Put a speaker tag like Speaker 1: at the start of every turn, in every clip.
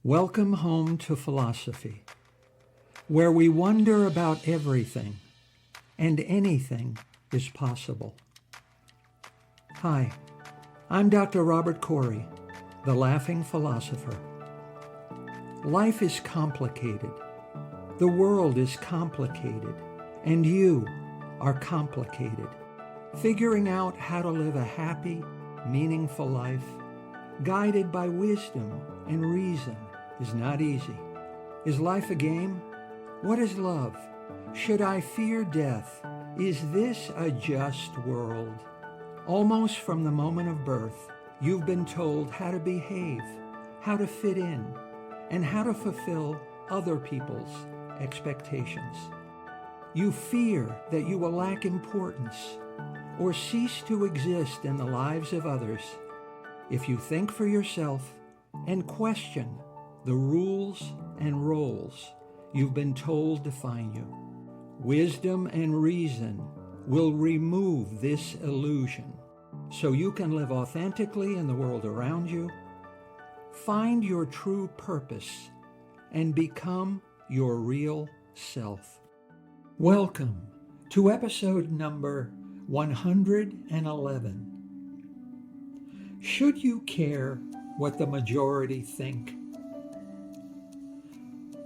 Speaker 1: Welcome home to philosophy, where we wonder about everything and anything is possible. Hi, I'm Dr. Robert Corey, the Laughing Philosopher. Life is complicated. The world is complicated, and you are complicated. Figuring out how to live a happy, meaningful life, guided by wisdom and reason, is not easy. Is life a game? What is love? Should I fear death? Is this a just world? Almost from the moment of birth, you've been told how to behave, how to fit in, and how to fulfill other people's expectations. You fear that you will lack importance or cease to exist in the lives of others if you think for yourself and question the rules and roles you've been told define you. Wisdom and reason will remove this illusion so you can live authentically in the world around you, find your true purpose, and become your real self. Welcome to episode number 111. Should you care what the majority think?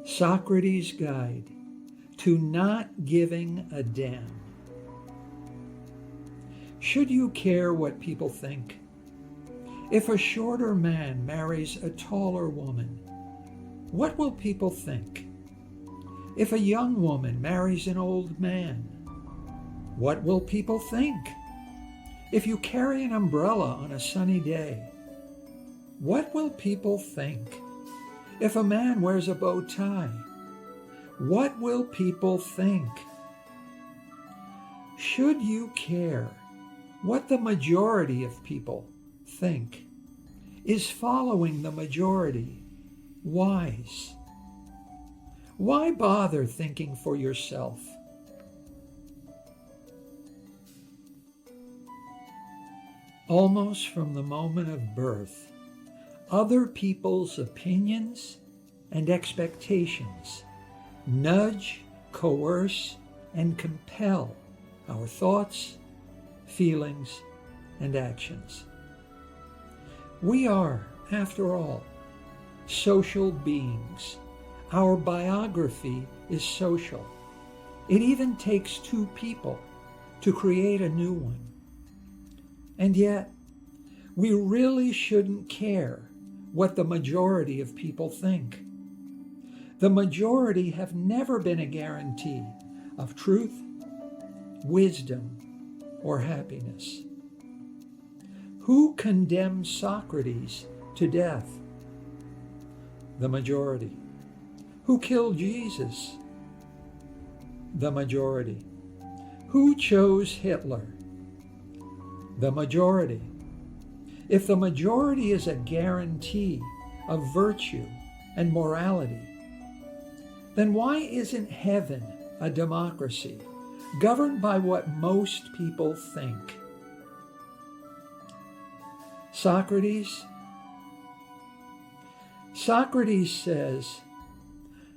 Speaker 1: Socrates' Guide to Not Giving a Damn. Should you care what people think? If a shorter man marries a taller woman, what will people think? If a young woman marries an old man, what will people think? If you carry an umbrella on a sunny day, what will people think? If a man wears a bow tie, what will people think? Should you care what the majority of people think? Is following the majority wise? Why bother thinking for yourself? Almost from the moment of birth, other people's opinions and expectations nudge, coerce, and compel our thoughts, feelings, and actions. We are, after all, social beings. Our biography is social. It even takes two people to create a new one. And yet, we really shouldn't care what the majority of people think. The majority have never been a guarantee of truth, wisdom, or happiness. Who condemned Socrates to death? The majority. Who killed Jesus? The majority. Who chose Hitler? The majority. If the majority is a guarantee of virtue and morality, then why isn't heaven a democracy governed by what most people think? Socrates says,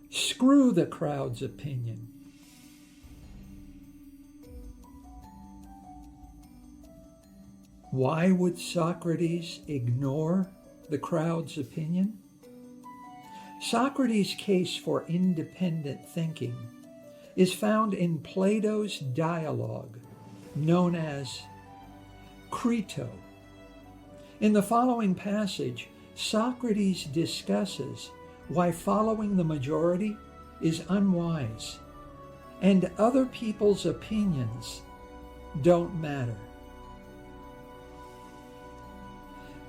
Speaker 1: screw the crowd's opinion. Why would Socrates ignore the crowd's opinion? Socrates' case for independent thinking is found in Plato's dialogue known as Crito. In the following passage, Socrates discusses why following the majority is unwise and other people's opinions don't matter.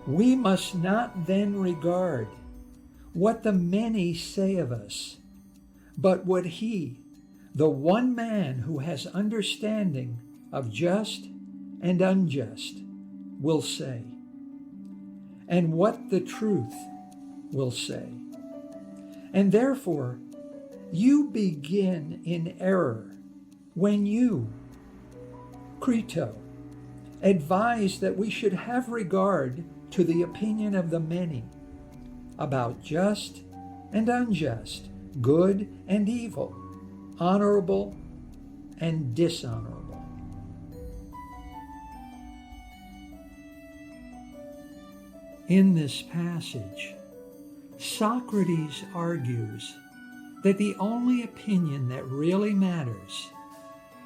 Speaker 1: We must not then regard what the many say of us, but what he, the one man who has understanding of just and unjust, will say, and what the truth will say. And therefore, you begin in error when you, Crito, advise that we should have regard to the opinion of the many about just and unjust, good and evil, honorable and dishonorable. In this passage, Socrates argues that the only opinion that really matters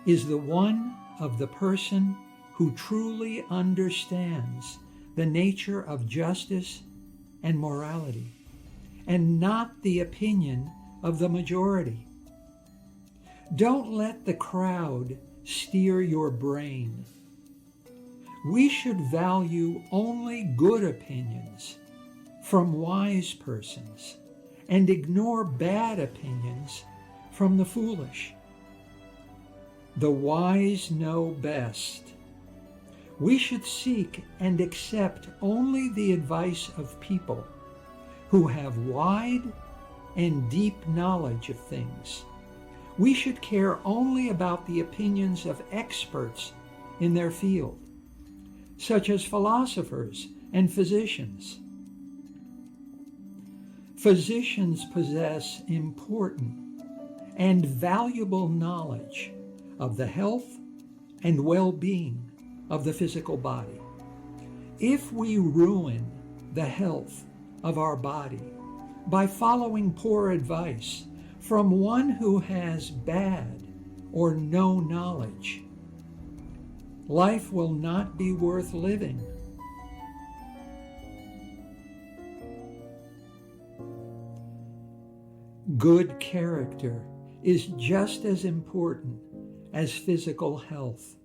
Speaker 1: is the one of the person who truly understands the nature of justice and morality, and not the opinion of the majority. Don't let the crowd steer your brain. We should value only good opinions from wise persons and ignore bad opinions from the foolish. The wise know best. We should seek and accept only the advice of people who have wide and deep knowledge of things. We should care only about the opinions of experts in their field, such as philosophers and physicians. Physicians possess important and valuable knowledge of the health and well-being of the physical body. If we ruin the health of our body by following poor advice from one who has bad or no knowledge, life will not be worth living. Good character is just as important as physical health.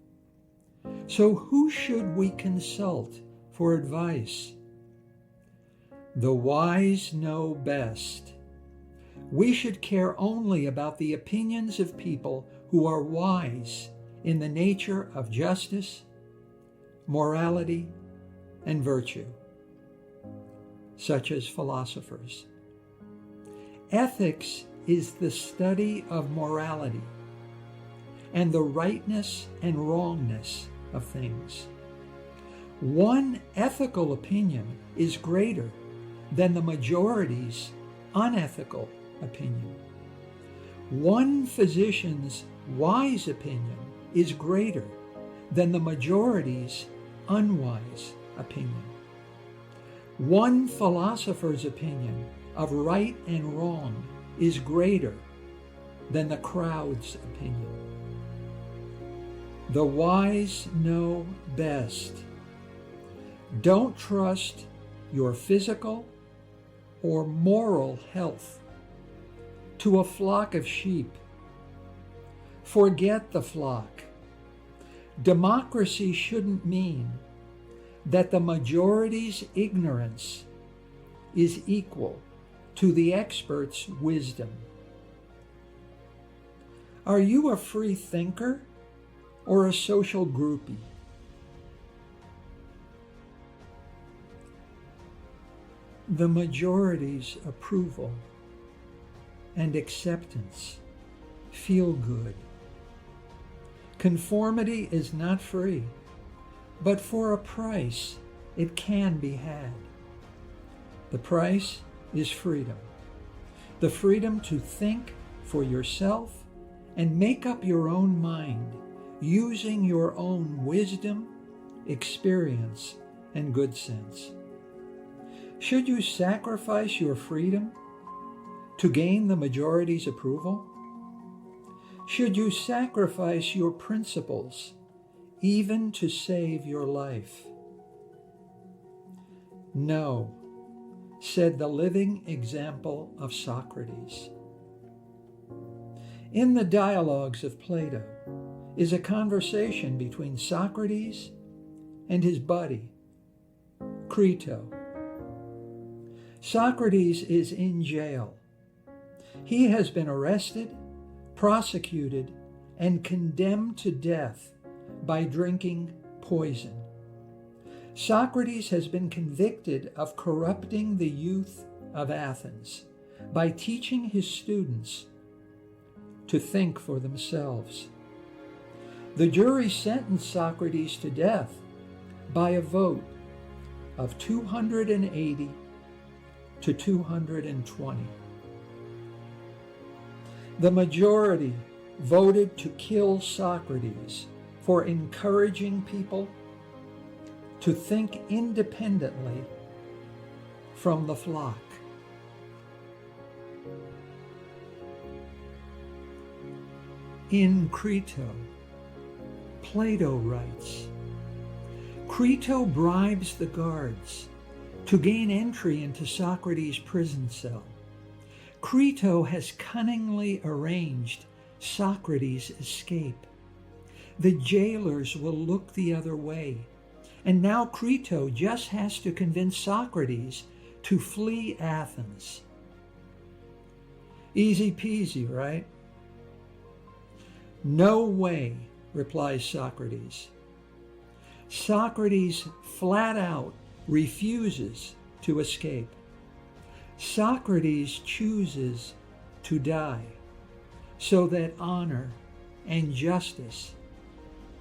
Speaker 1: So who should we consult for advice? The wise know best. We should care only about the opinions of people who are wise in the nature of justice, morality, and virtue, such as philosophers. Ethics is the study of morality and the rightness and wrongness of things. One ethical opinion is greater than the majority's unethical opinion. One physician's wise opinion is greater than the majority's unwise opinion. One philosopher's opinion of right and wrong is greater than the crowd's opinion. The wise know best. Don't trust your physical or moral health to a flock of sheep. Forget the flock. Democracy shouldn't mean that the majority's ignorance is equal to the expert's wisdom. Are you a free thinker or a social groupie? The majority's approval and acceptance feel good. Conformity is not free, but for a price it can be had. The price is freedom. The freedom to think for yourself and make up your own mind using your own wisdom, experience, and good sense. Should you sacrifice your freedom to gain the majority's approval? Should you sacrifice your principles even to save your life? No, said the living example of Socrates. In the dialogues of Plato is a conversation between Socrates and his buddy, Crito. Socrates is in jail. He has been arrested, prosecuted, and condemned to death by drinking poison. Socrates has been convicted of corrupting the youth of Athens by teaching his students to think for themselves. The jury sentenced Socrates to death by a vote of 280 to 220. The majority voted to kill Socrates for encouraging people to think independently from the flock. In Crito, Plato writes, Crito bribes the guards to gain entry into Socrates' prison cell. Crito has cunningly arranged Socrates' escape. The jailers will look the other way, and now Crito just has to convince Socrates to flee Athens. Easy peasy, right? No way, replies Socrates. Socrates flat out refuses to escape. Socrates chooses to die so that honor and justice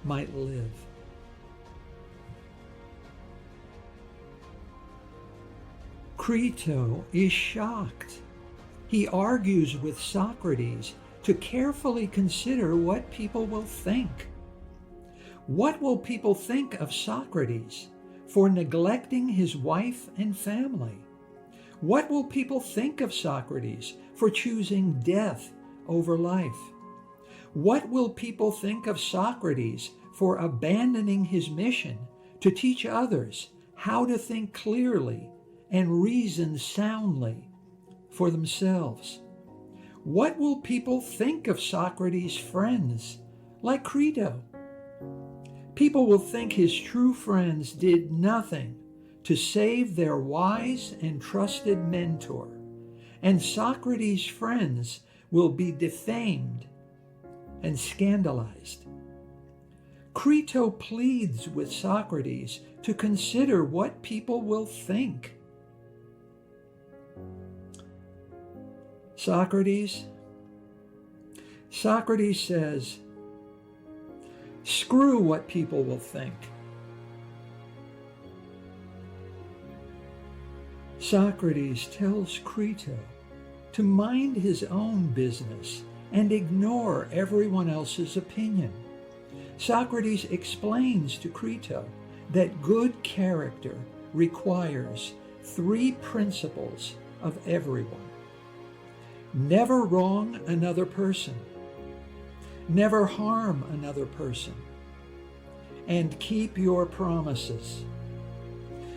Speaker 1: might live. Crito is shocked. He argues with Socrates to carefully consider what people will think. What will people think of Socrates for neglecting his wife and family? What will people think of Socrates for choosing death over life? What will people think of Socrates for abandoning his mission to teach others how to think clearly and reason soundly for themselves? What will people think of Socrates' friends like Crito? People will think his true friends did nothing to save their wise and trusted mentor, and Socrates' friends will be defamed and scandalized. Crito pleads with Socrates to consider what people will think. Socrates says, screw what people will think. Socrates tells Crito to mind his own business and ignore everyone else's opinion. Socrates explains to Crito that good character requires 3 principles of everyone. Never wrong another person, never harm another person, and keep your promises.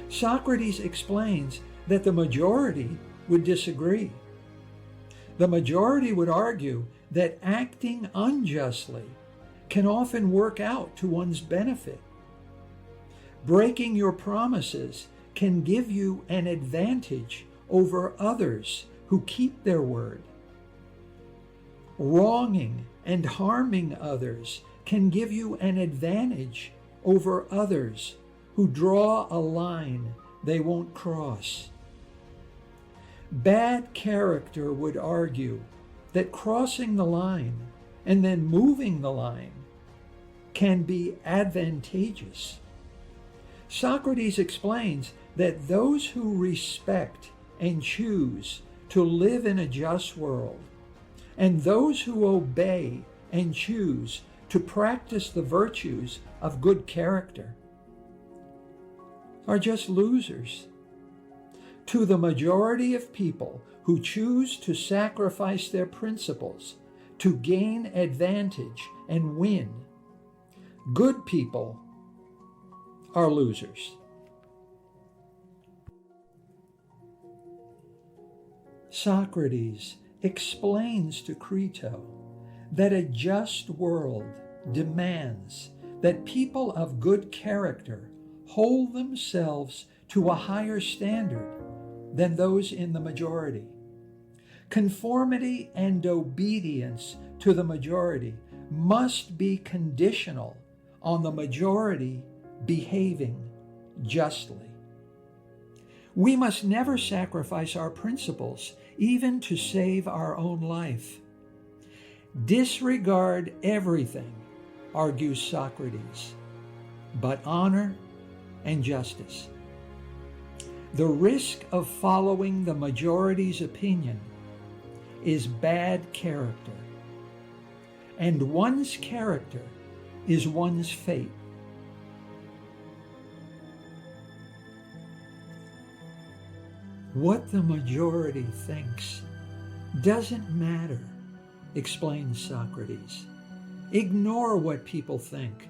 Speaker 1: Socrates explains that the majority would disagree. The majority would argue that acting unjustly can often work out to one's benefit. Breaking your promises can give you an advantage over others who keep their word. Wronging and harming others can give you an advantage over others who draw a line they won't cross. Bad character would argue that crossing the line and then moving the line can be advantageous. Socrates explains that those who respect and choose to live in a just world, and those who obey and choose to practice the virtues of good character, are just losers. To the majority of people who choose to sacrifice their principles to gain advantage and win, good people are losers. Socrates explains to Crito that a just world demands that people of good character hold themselves to a higher standard than those in the majority. Conformity and obedience to the majority must be conditional on the majority behaving justly. We must never sacrifice our principles, even to save our own life. Disregard everything, argues Socrates, but honor and justice. The risk of following the majority's opinion is bad character and one's character is one's fate. What the majority thinks doesn't matter, explains Socrates. Ignore what people think.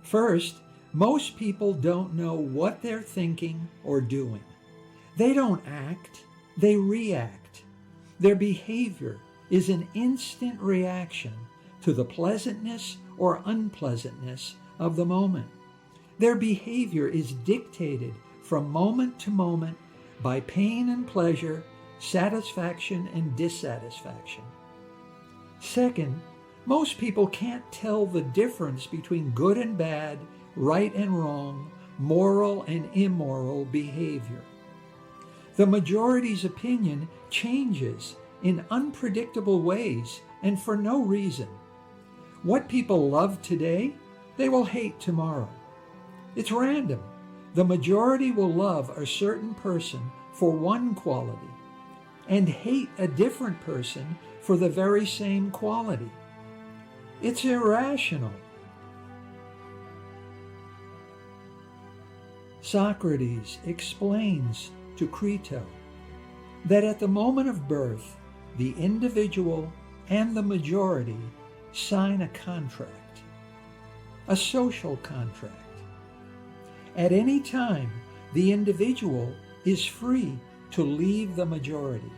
Speaker 1: First, most people don't know what they're thinking or doing. They don't act, they react. Their behavior is an instant reaction to the pleasantness or unpleasantness of the moment. Their behavior is dictated from moment to moment by pain and pleasure, satisfaction and dissatisfaction. Second, most people can't tell the difference between good and bad, right and wrong, moral and immoral behavior. The majority's opinion changes in unpredictable ways and for no reason. What people love today, they will hate tomorrow. It's random. The majority will love a certain person for one quality and hate a different person for the very same quality. It's irrational. Socrates explains to Crito that at the moment of birth, the individual and the majority sign a contract, a social contract. At any time, the individual is free to leave the majority.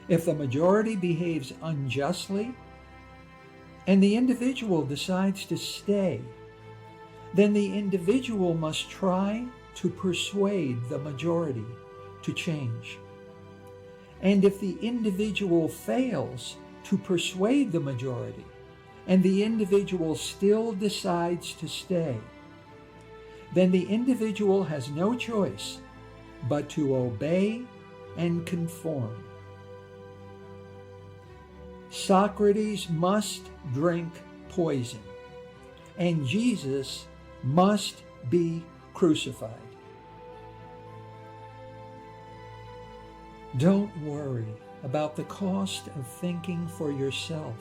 Speaker 1: If the majority behaves unjustly and the individual decides to stay, then the individual must try to persuade the majority to change. And if the individual fails to persuade the majority and the individual still decides to stay, then the individual has no choice but to obey and conform. Socrates must drink poison, and Jesus must be crucified. Don't worry about the cost of thinking for yourself,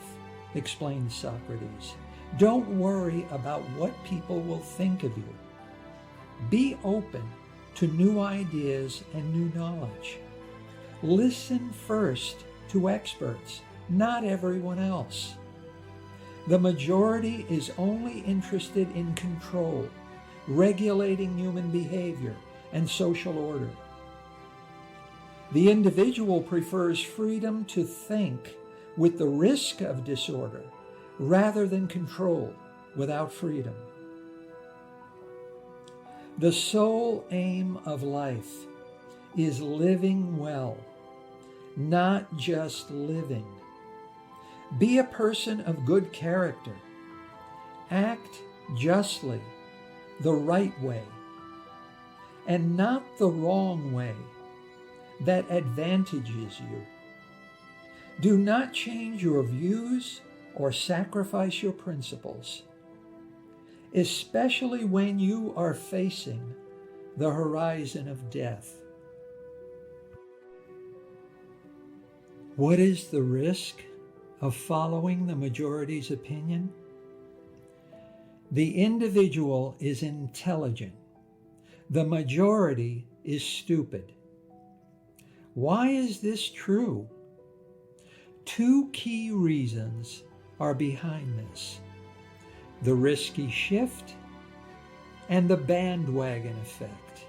Speaker 1: explains Socrates. Don't worry about what people will think of you. Be open to new ideas and new knowledge. Listen first to experts, not everyone else. The majority is only interested in control, regulating human behavior and social order. The individual prefers freedom to think with the risk of disorder rather than control without freedom. The sole aim of life is living well, not just living. Be a person of good character. Act justly, the right way, and not the wrong way that advantages you. Do not change your views or sacrifice your principles, especially when you are facing the horizon of death. What is the risk of following the majority's opinion? The individual is intelligent. The majority is stupid. Why is this true? Two key reasons are behind this: the risky shift and the bandwagon effect.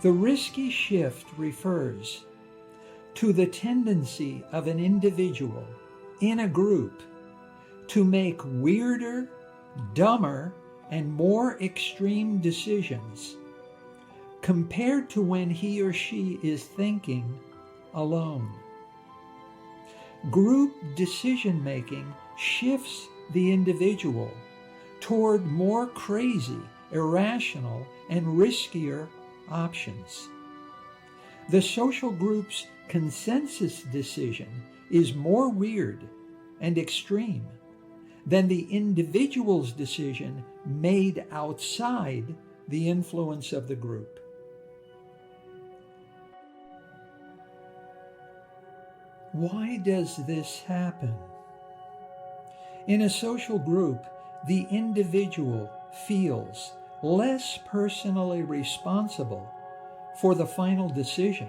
Speaker 1: The risky shift refers to the tendency of an individual in a group to make weirder, dumber, and more extreme decisions compared to when he or she is thinking alone. Group decision-making shifts the individual toward more crazy, irrational, and riskier options. The social group's consensus decision is more weird and extreme than the individual's decision made outside the influence of the group. Why does this happen? In a social group, the individual feels less personally responsible for the final decision,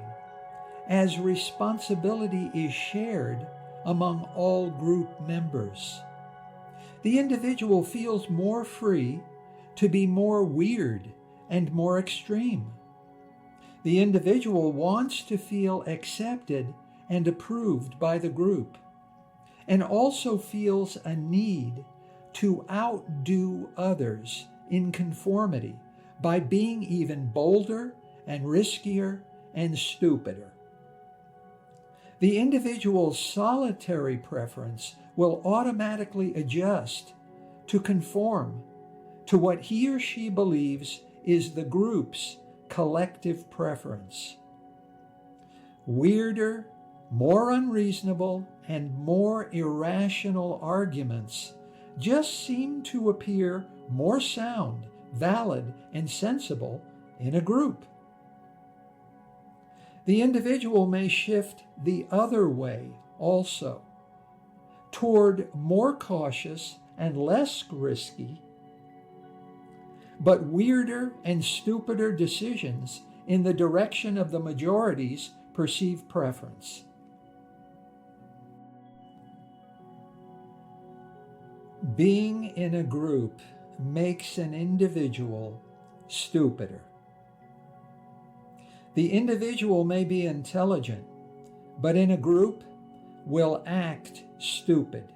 Speaker 1: as responsibility is shared among all group members. The individual feels more free to be more weird and more extreme. The individual wants to feel accepted and approved by the group, and also feels a need to outdo others in conformity by being even bolder and riskier and stupider. The individual's solitary preference will automatically adjust to conform to what he or she believes is the group's collective preference. Weirder, more unreasonable, and more irrational arguments just seem to appear more sound, valid, and sensible in a group. The individual may shift the other way also, toward more cautious and less risky, but weirder and stupider decisions in the direction of the majority's perceived preference. Being in a group makes an individual stupider. The individual may be intelligent, but in a group will act stupid,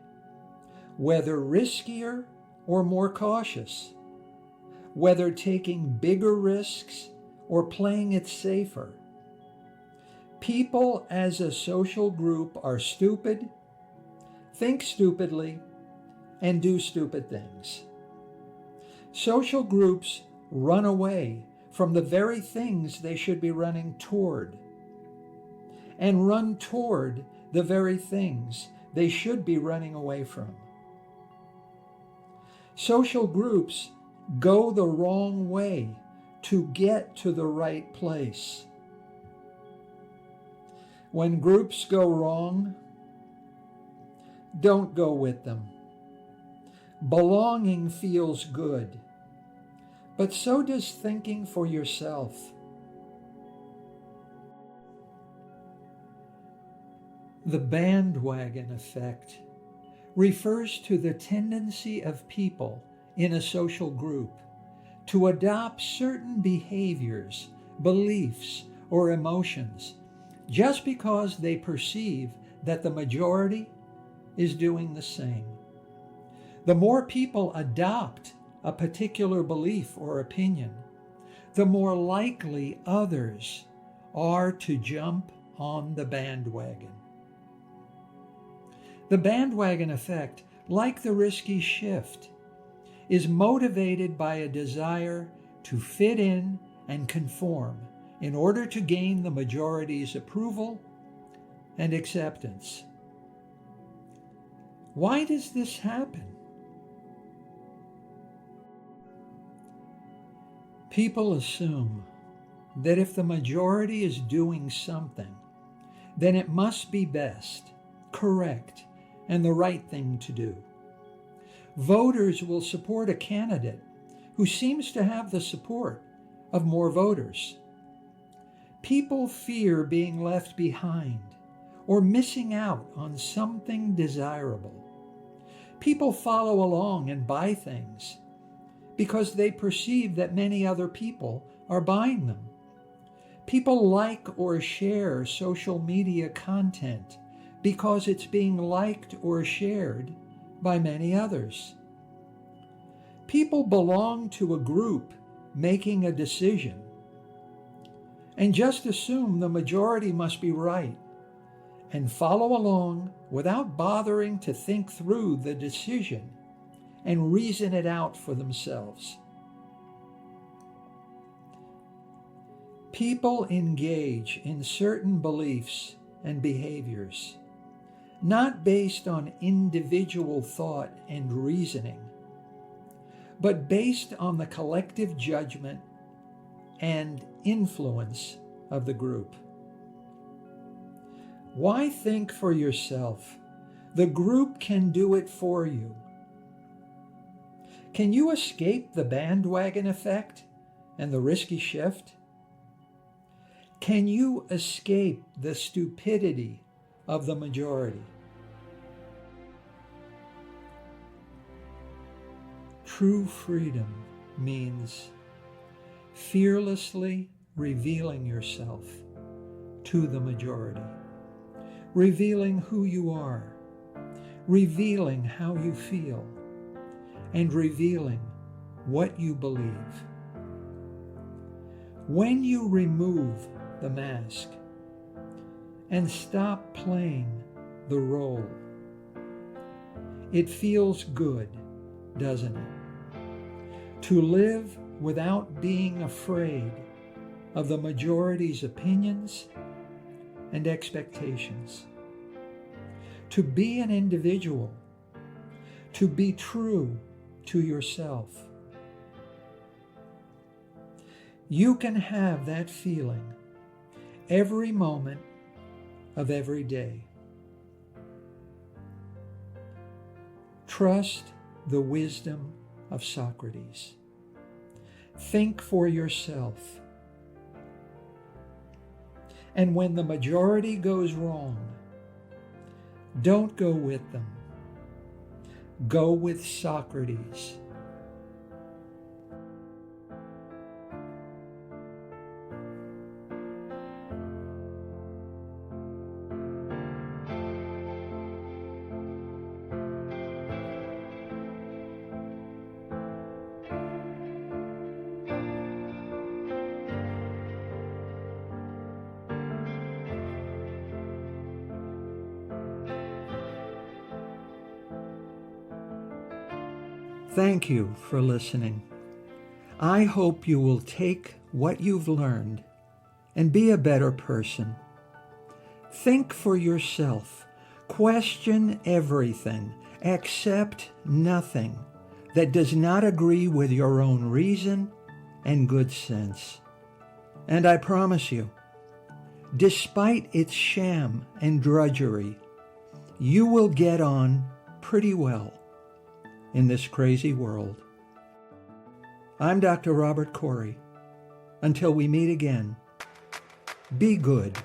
Speaker 1: whether riskier or more cautious, whether taking bigger risks or playing it safer. People as a social group are stupid, think stupidly, and do stupid things. Social groups run away from the very things they should be running toward, and run toward the very things they should be running away from. Social groups go the wrong way to get to the right place. When groups go wrong, don't go with them. Belonging feels good, but so does thinking for yourself. The bandwagon effect refers to the tendency of people in a social group to adopt certain behaviors, beliefs, or emotions just because they perceive that the majority is doing the same. The more people adopt a particular belief or opinion, the more likely others are to jump on the bandwagon. The bandwagon effect, like the risky shift, is motivated by a desire to fit in and conform in order to gain the majority's approval and acceptance. Why does this happen? People assume that if the majority is doing something, then it must be best, correct, and the right thing to do. Voters will support a candidate who seems to have the support of more voters. People fear being left behind or missing out on something desirable. People follow along and buy things because they perceive that many other people are buying them. People like or share social media content because it's being liked or shared by many others. People belong to a group making a decision and just assume the majority must be right and follow along without bothering to think through the decision and reason it out for themselves. People engage in certain beliefs and behaviors, not based on individual thought and reasoning, but based on the collective judgment and influence of the group. Why think for yourself? The group can do it for you Can you escape the bandwagon effect and the risky shift? Can you escape the stupidity of the majority? True freedom means fearlessly revealing yourself to the majority, revealing who you are, revealing how you feel, and revealing what you believe. When you remove the mask and stop playing the role, it feels good, doesn't it? To live without being afraid of the majority's opinions and expectations. To be an individual, to be true to yourself. You can have that feeling every moment of every day. Trust the wisdom of Socrates. Think for yourself. And when the majority goes wrong, don't go with them. Go with Socrates. Thank you for listening. I hope you will take what you've learned and be a better person. Think for yourself. Question everything. Accept nothing that does not agree with your own reason and good sense. And I promise you, despite its sham and drudgery, you will get on pretty well in this crazy world. I'm Dr. Robert Corey. Until we meet again, be good.